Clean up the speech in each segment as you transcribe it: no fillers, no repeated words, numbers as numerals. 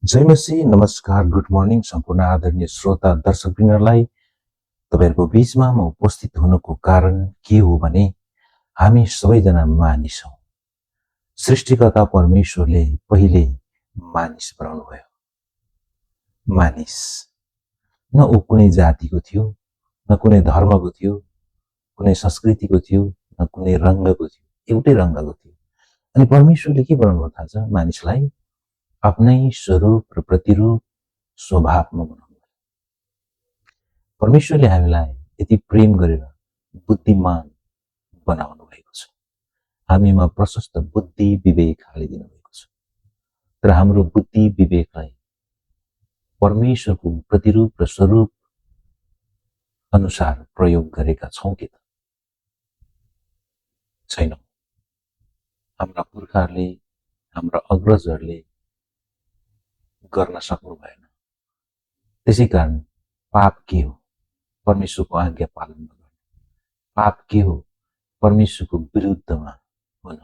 जय मसी नमस्कार good morning सम्पूर्ण आदरणीय श्रोता दर्शकवृन्दलाई तपाईहरुको बीचमा म उपस्थित हुनुको कारण के हो भने हामी सबैजना मानिस हौं। सृष्टिकर्ता परमेश्वरले पहिले मानिस बनाउनु भयो। मानिस न ऊ कुनै जातिको थियो, न कुनै धर्मको थियो, कुनै संस्कृतिको थियो, न कुनै रंगको थियो, एउटै रंगको थियो। अनि परमेश्वरले के बनाउनु भएको थाहा छ? मानिसलाई आफ्नै स्वरूप र प्रतिरूप स्वभावमा बनाउनु। परमेश्वरले हामीलाई यति प्रेम गरेर बुद्धिमान बनाउनु भएको छ। हामीमा प्रशस्त बुद्धि विवेक हालिदिनु भएको छ। तर हाम्रो बुद्धि विवेकलाई परमेश्वरको प्रतिरूप र स्वरूप अनुसार प्रयोग गरेका छौं के त? छैनौं। हाम्रा पुर्खाहरूले, हाम्रा अग्रजहरूले गर्न सक्नु भएन। त्यसैकारण पाप के हो? परमेश्वरको आज्ञा पालन नगर्नु। पाप के हो? परमेश्वरको विरुद्धमा हुन।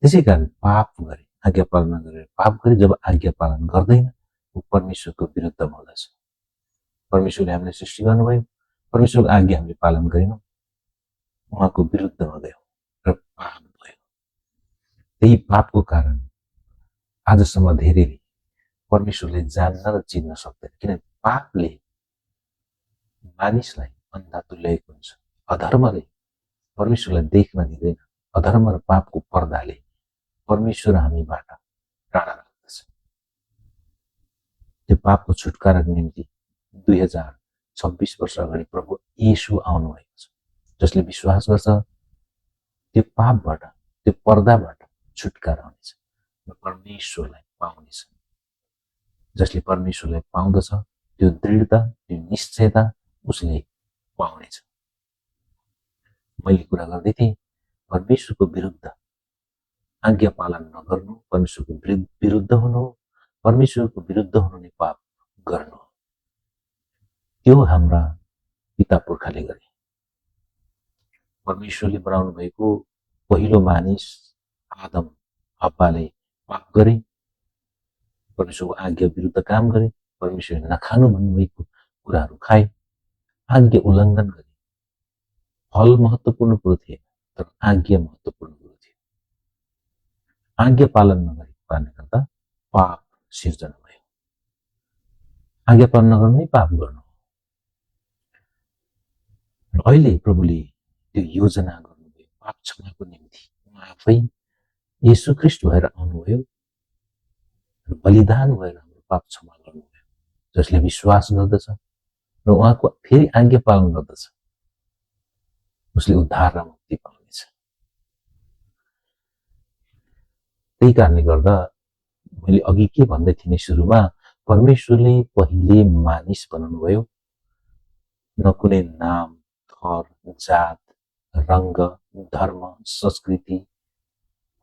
त्यसैकारण पाप गरे, आज्ञा पालन नगरेर पाप गरे, जब आज्ञा पालन गर्दैन ऊ परमेश्वरको विरुद्धमा हुँदछ। परमेश्वरले हामीलाई सृष्टि गर्नुभयो, परमेश्वरको आज्ञा हामीले पालन गरेनौं, उहाँको विरुद्धमा गयौं र पाप भयो। त्यही पापको कारण आजसम्म धेरैले परमेश्वरले जान्न र चिन्न सक्दैन, किनभने पापले मानिसलाई अन्धा तुल्याएको हुन्छ। अधर्मले परमेश्वरलाई देख्न दिँदैन। अधर्म र पापको पर्दाले परमेश्वर हामीबाट टाढा राख्दछ। त्यो पापको छुटकाराको निम्ति 2026 वर्ष अगाडि प्रभु येशू आउनु भएको छ। जसले विश्वास गर्छ त्यो पापबाट, त्यो पर्दाबाट छुटकारा हुनेछ र परमेश्वरलाई पाउनेछ। जसले परमेश्वरलाई पाउँदछ त्यो दृढता, त्यो निश्चयता उसले पाउनेछ। मैले कुरा गर्दै थिएँ परमेश्वरको विरुद्ध आज्ञा पालन नगर्नु, परमेश्वरको विरुद्ध हुनु, परमेश्वरको विरुद्ध हुनु नै पाप गर्नु। त्यो हाम्रा पिता पुर्खाले गरे। परमेश्वरले बनाउनु भएको पहिलो मानिस आदम हव्वाले पाप गरे, परमेश्वरको आज्ञा विरुद्ध काम गरे, परमेश्वरले नखानु भन्नुभएको कुराहरू खाए, आज्ञा उल्लङ्घन गरे। फल महत्त्वपूर्ण कुरो थिएन, तर आज्ञा महत्त्वपूर्ण कुरो थियो। आज्ञा पालन नगरेको कारणले गर्दा पाप सिर्जना भयो। आज्ञा पालन नगर्नु नै पाप गर्नु। र अहिले प्रभुले त्यो योजना गर्नुभयो पाप क्षमाको निम्ति। उहाँ आफै येशू ख्रीष्ट भएर आउनुभयो र बलिदान भएर हाम्रो पाप क्षमा गर्नुभयो। जसले विश्वास गर्दछ र उहाँको फेरि आज्ञा पालन गर्दछ उसले उद्धार र मुक्ति पाउनेछ। त्यही कारणले गर्दा मैले अघि के भन्दै थिएँ सुरुमा, परमेश्वरले पहिले मानिस बनाउनु भयो। न कुनै नाम, थर, जात, रंग, धर्म, संस्कृति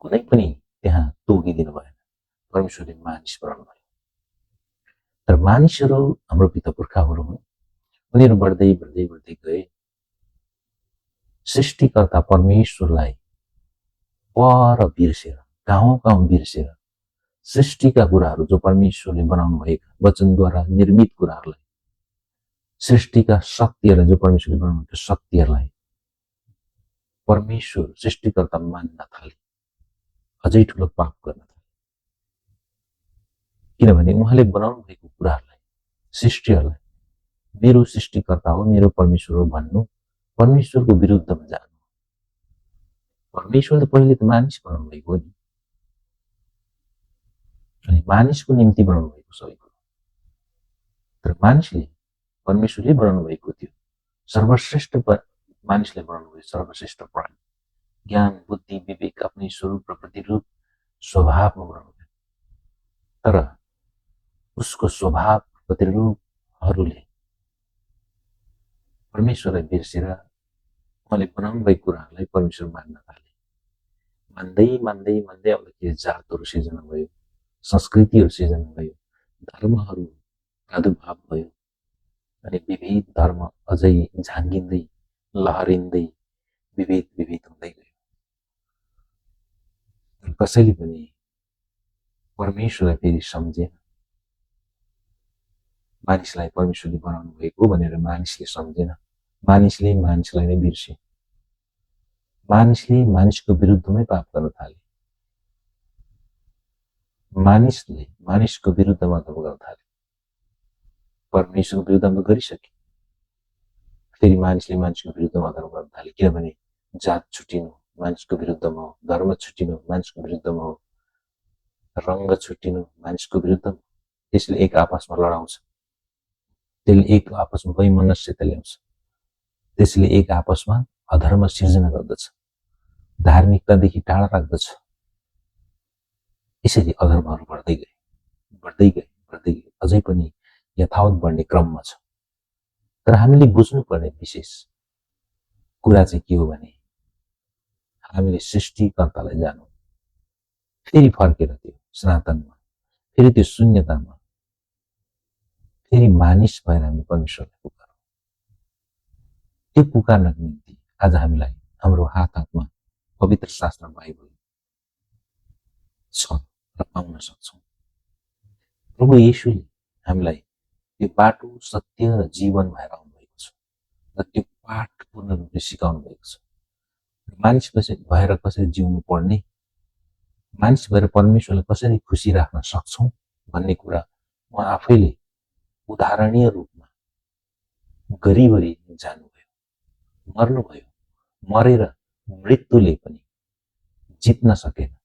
कुनै पनि त्यहाँ तोकिदिनु भएन। परमेश्वरले मानिस बनाउनु भयो। तर मानिसहरू हाम्रो पिता पुर्खाहरू हुन्। उनीहरू बढ्दै बढ्दै बढ्दै गए। सृष्टिकर्ता परमेश्वरलाई पर बिर्सेर, गाउँ बिर्सेर सृष्टिका कुराहरू जो परमेश्वरले बनाउनु भएका वचनद्वारा निर्मित कुराहरूलाई, सृष्टिका शक्तिहरूलाई जो परमेश्वरले बनाउनु भएको शक्तिहरूलाई परमेश्वर सृष्टिकर्ता मान्न थाले। अझै ठूलो पाप गर्न थाले। किनभने उहाँले बनाउनु भएको कुराहरूलाई, सृष्टिहरूलाई मेरो सृष्टिकर्ता हो, मेरो परमेश्वर हो भन्नु परमेश्वरको विरुद्धमा जानु। परमेश्वरले पहिले त मानिस बनाउनु भएको हो नि, अनि मानिसको निम्ति बनाउनु भएको सबै कुरो। तर मानिसले परमेश्वरले बनाउनु भएको थियो सर्वश्रेष्ठ मानिसले बनाउनु भयो सर्वश्रेष्ठ प्राणी, ज्ञान बुद्धि विवेक आफ्नै स्वरूप र प्रतिरूप स्वभावमा बनाउनु भयो। तर उसको स्वभाव प्रतिरूपहरूले परमेश्वरलाई बिर्सेर उहाँले बनाउनु भएको कुराहरूलाई परमेश्वर मान्न थाले। मान्दै मान्दै मान्दै आउँदाखेरि जातहरू सिर्जना भयो, संस्कृतिहरू सिर्जना भयो, धर्महरू प्रादुर्भाव भयो अनि विविध धर्म अझै झाँगिँदै लहरिँदै विभेद हुँदै गयो। तर कसैले पनि परमेश्वरलाई फेरि सम्झेन। मानिसलाई परमेश्वरले बनाउनु भएको भनेर मानिसले सम्झेन। मानिसले मानिसलाई नै बिर्से। मानिसले मानिसको विरुद्धमै पाप गर्न थाले। मानिसले मानिसको विरुद्धमा धर्म गर्न थाले। परमेश्वरको विरुद्धमा गरिसके। फेरि मानिसले मानिसको विरुद्धमा धर्म गर्न थाले, किनभने जात छुट्टिनु मानिसको विरुद्धमा हो, धर्म छुट्टिनु मानिसको विरुद्धमा हो, रङ्ग छुट्टिनु मानिसको विरुद्धमा। त्यसले एक आपसमा लडाउँछ, त्यसले एक आपसमा वैमनस्यता ल्याउँछ, त्यसले एक आपसमा अधर्म सिर्जना गर्दछ, धार्मिकतादेखि टाढा राख्दछ। यसरी अधर्महरू बढ्दै गए, बढ्दै गए, बढ्दै गए, अझै पनि यथावत बढ्ने क्रममा छ। तर हामीले बुझ्नुपर्ने विशेष कुरा चाहिँ के हो भने हामीले सृष्टिकर्तालाई जानु, फेरि फर्केर त्यो सनातनमा, फेरि त्यो शून्यतामा, फेरि मानिस भएर हामी परमेश्वरलाई पुकारौँ। त्यो पुकार्नको निम्ति आज हामीलाई हाम्रो हात हातमा पवित्र शास्त्र बाइबल छ र पाउन सक्छौँ। प्रभु येशूले हामीलाई त्यो बाटो, सत्य र जीवन भएर आउनुभएको छ र त्यो पाठ पूर्ण रूपले सिकाउनु भएको छ। मानिस भएर कसरी जिउनु पर्ने, मानिस भएर परमेश्वरलाई कसरी खुसी राख्न सक्छौँ भन्ने कुरा उहाँ आफैले उदाहरणीय रूपमा गरिबरी जानुभयो, मर्नुभयो, मरेर मृत्युले पनि जित्न सकेन।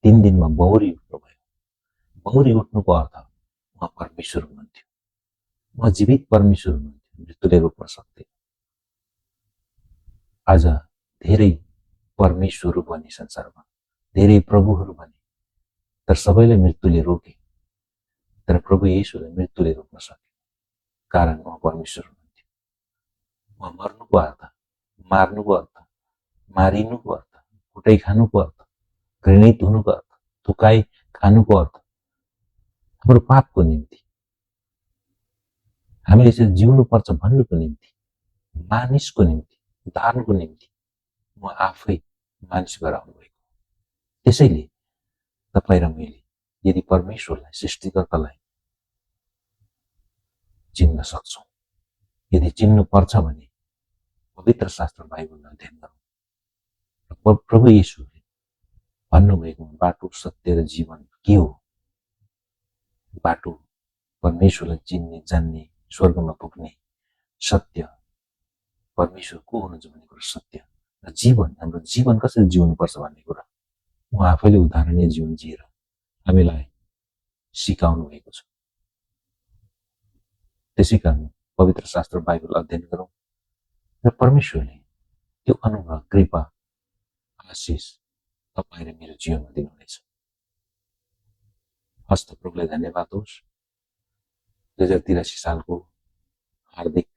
3 दिनमा बौरी उठ्नुभयो। बौरी उठ्नुको अर्थ उहाँ परमेश्वर हुनुहुन्थ्यो, उहाँ जीवित परमेश्वर हुनुहुन्थ्यो, मृत्युले रोक्न सक्थेन। आज धेरै परमेश्वरहरू बने संसारमा, धेरै प्रभुहरू बने, तर सबैले मृत्युले रोके, तर प्रभु येशूलाई मृत्युले रोक्न सके, कारण उहाँ परमेश्वर हुनुहुन्थ्यो। उहाँ मर्नुको अर्थ, मार्नुको अर्थ, मारिनुको अर्थ, कुटाइ खानुको अर्थ, घृणित हुनुको अर्थ, थुकाइ खानुको अर्थ हाम्रो पापको निम्ति, हामीले यसरी जिउनु पर्छ भन्नुको निम्ति, मानिसको निम्ति, उद्धारको निम्ति उहाँ आफै मानिस भएर आउनुभएको। त्यसैले तपाईँ र मैले यदि परमेश्वरलाई, सृष्टिकर्तालाई चिन्न सक्छौँ, यदि चिन्नु पर्छ भने पवित्र शास्त्र बाइबललाई अध्ययन गरौँ। प्रभु येशूले भन्नुभएको बाटो, सत्य र जीवन के हो? बाटो परमेश्वरलाई चिन्ने, जान्ने, स्वर्गमा पुग्ने, सत्य परमेश्वर को हुनुहुन्छ भन्ने कुरा सत्य, र जीवन, हाम्रो जीवन कसरी जिउनुपर्छ भन्ने कुरा उहाँ आफैले उदाहरणीय जीवन जिएर हामीलाई सिकाउनु भएको छ। त्यसै कारण पवित्र शास्त्र बाइबल अध्ययन गरौँ र परमेश्वरले त्यो अनुग्रह, कृपा, आशिष तपाईँ र मेरो जीवनमा दिनुहुनेछ। हस्त प्रभुलाई धन्यवाद होस्। 2083 सालको हार्दिक